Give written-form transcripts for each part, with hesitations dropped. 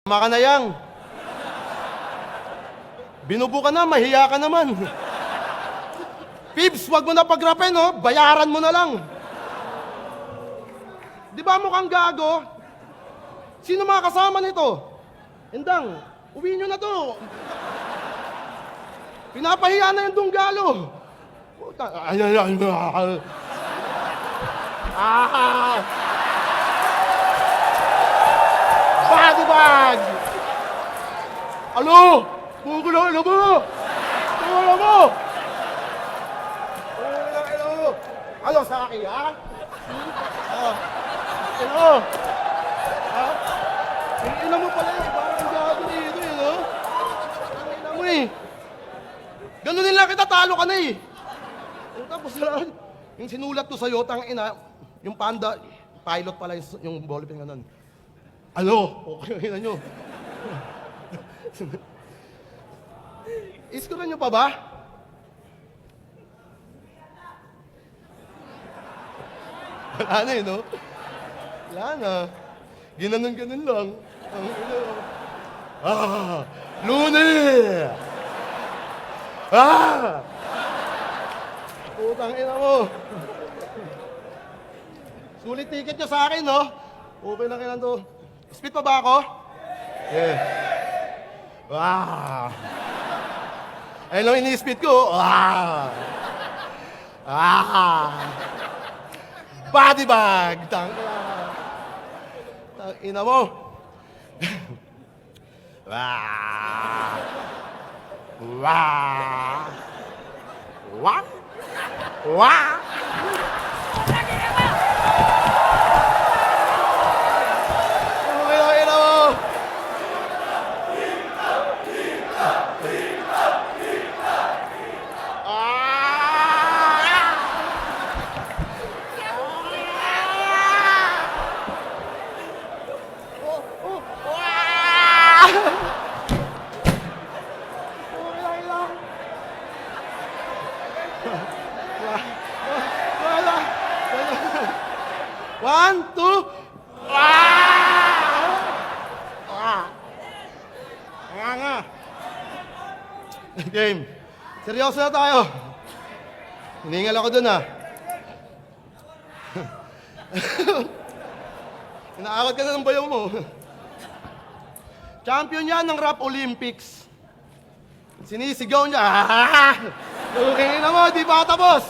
Tama ka na yang. Binubo ka na, mahiya ka naman. Pibs, wag mo na pagrapin, oh. Bayaran mo na lang. Di ba mukhang gago? Sino mga kasama nito? Endang, uwi nyo na to. Pinapahiya na yung dunggalo. Body bag! Alo! Pugulo, ilo mo! Pugulo mo! Ilo! Ano sa akin, ha? Ilo! Ha? Ilo mo pala eh, parang gago dito eh, no? Ilo mo eh. Ganun nila kita, talo ka na eh. Tapos yung sinulat ko sa'yo, tangina, yung panda, pilot pala yung ballpen ganun. Ano? Okay na nyo. Iskuran nyo pa ba? Wala na eh, no? Wala na. Ginanon-ganon lang. Luni! Putang ina mo. Sulit ticket nyo sa akin, no? Okay lang kailan to. Spit pa ba ako? Yeah. Ayun lang ini-spit ko. Body bag! Tangina mo. One, two. Nga. Game. Seryoso na tayo. Hiningal ako dun, ha. Inaawat ka na ng bayaw mo. Champion yan ng Rap Olympics. Sinisigaw niya. Okay na mo, di pa tapos.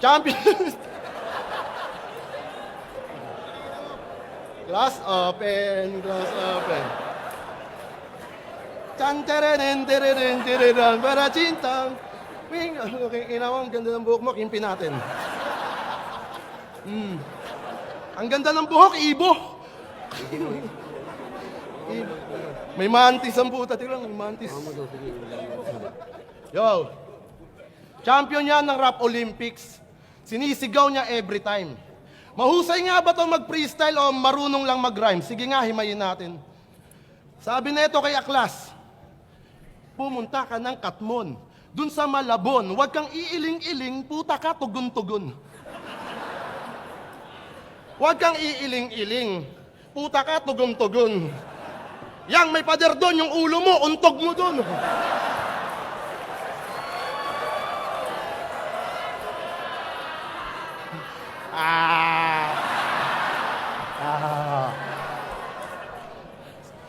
Champion. Glass open, glass open. Chan-terenen-terenen-terenen para cintang. Wing, okay, inawa, ang ganda ng buhok mo, kimpi natin. Ang ganda ng buhok, ibo. May mantis ang puta, tignan, may mantis. Yo, champion yan ng Rap Olympics. Sinisigaw niya every time. Mahusay nga ba ito mag-freestyle o marunong lang mag-rhyme? Sige nga, himayin natin. Sabi na ito kay Aklas, pumunta ka ng Katmon, dun sa Malabon, huwag kang iiling-iling, puta ka, tugon-tugon. Huwag kang iiling-iling, puta ka, tugon-tugon. Yang may pader doon, yung ulo mo, untog mo doon.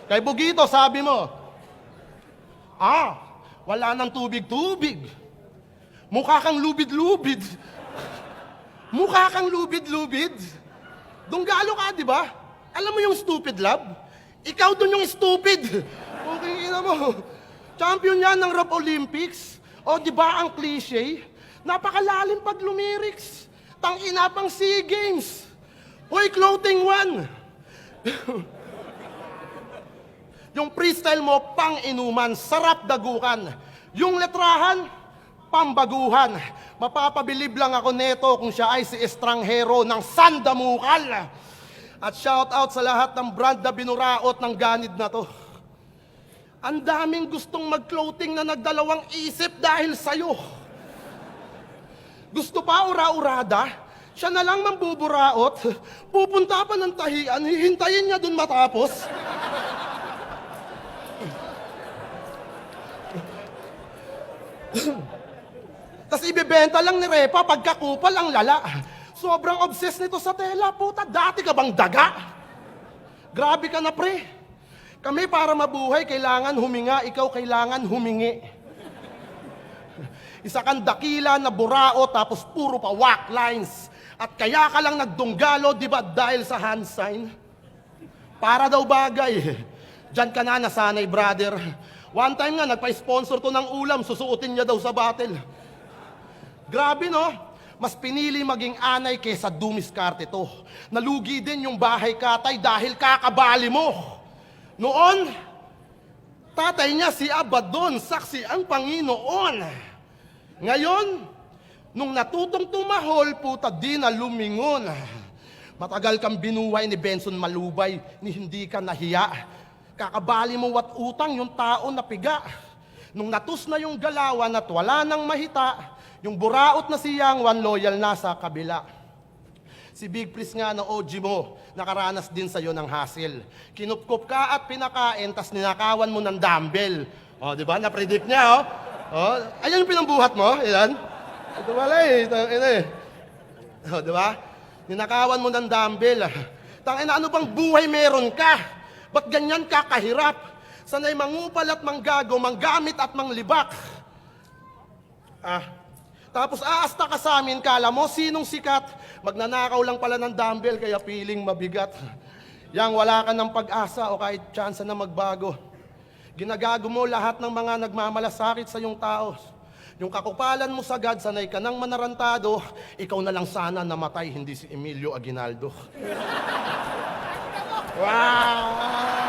Kay Bugito, sabi mo, wala nang tubig-tubig. Mukha kang lubid-lubid. Mukha kang lubid-lubid. Dunggalo ka, di ba? Alam mo yung stupid love? Ikaw dun yung stupid. Okay, ina mo. Champion yan ng Rap Olympics. O, di ba ang cliche? Napakalalim pag lumirics. Tangina pang SEA Games. Hoy, clothing one. Yung freestyle mo, pang-inuman, sarap dagukan. Yung letrahan, pambaguhan. Mapapabilib lang ako neto kung siya ay si estranghero ng sandamukal. At shout out sa lahat ng brand na binuraot ng ganid na to. Ang daming gustong mag-clothing na nagdalawang isip dahil sa'yo. Gusto pa ura-urada? Siya na lang mambuburaot. Pupunta pa ng tahian, hihintayin niya dun matapos. Tapos ibebenta lang ni Repa pagkakupal ang lala. Sobrang obsessed nito sa tela, puta. Dati ka bang daga? Grabe ka na, pre. Kami para mabuhay, kailangan huminga, ikaw kailangan humingi. Isa kang dakila na burao tapos puro pa whack lines. At kaya ka lang nagdunggalo, di ba, dahil sa hand sign? Para daw bagay. Diyan ka na nasanay, brother. One time nga, nagpa-sponsor to ng ulam, susuotin niya daw sa battle. Grabe, no? Mas pinili maging anay kesa dumiskarte to. Nalugi din yung bahay katay dahil kakabali mo. Noon, tatay niya si Abaddon, saksi ang Panginoon. Ngayon, nung natutong tumahol, puta di na lumingon. Matagal kang binuhay ni Benson Malubay, ni hindi ka nahiya. Kakabali mo wat utang yung tao na piga. Nung natus na yung galawan at wala nang mahita, yung buraot na si Yang Wan loyal na sa kabila. Si Big Pris nga na OG mo, nakaranas din sa'yo ng hassle. Kinupkup ka at pinakain, tas ninakawan mo ng dumbbell. O, di ba? Na-predict niya, o. O, ayan yung pinambuhat mo, ilan? Ito pala eh. O, di ba? Ninakawan mo ng dumbbell. Tangina, ano bang buhay meron ka? Ba't ganyan ka kahirap? Sanay mangupal at manggago, manggamit at manglibak. Tapos aasta ka sa amin, kala mo sinong sikat? Magnanakaw lang pala ng dumbbell, kaya feeling mabigat. Yang wala ka ng pag-asa o kahit tsansa na magbago. Ginagago mo lahat ng mga nagmamalasakit sa iyong tao. Yung kakupalan mo sagad, sanay ka nang manarantado, ikaw na lang sana namatay, hindi si Emilio Aguinaldo. Wow!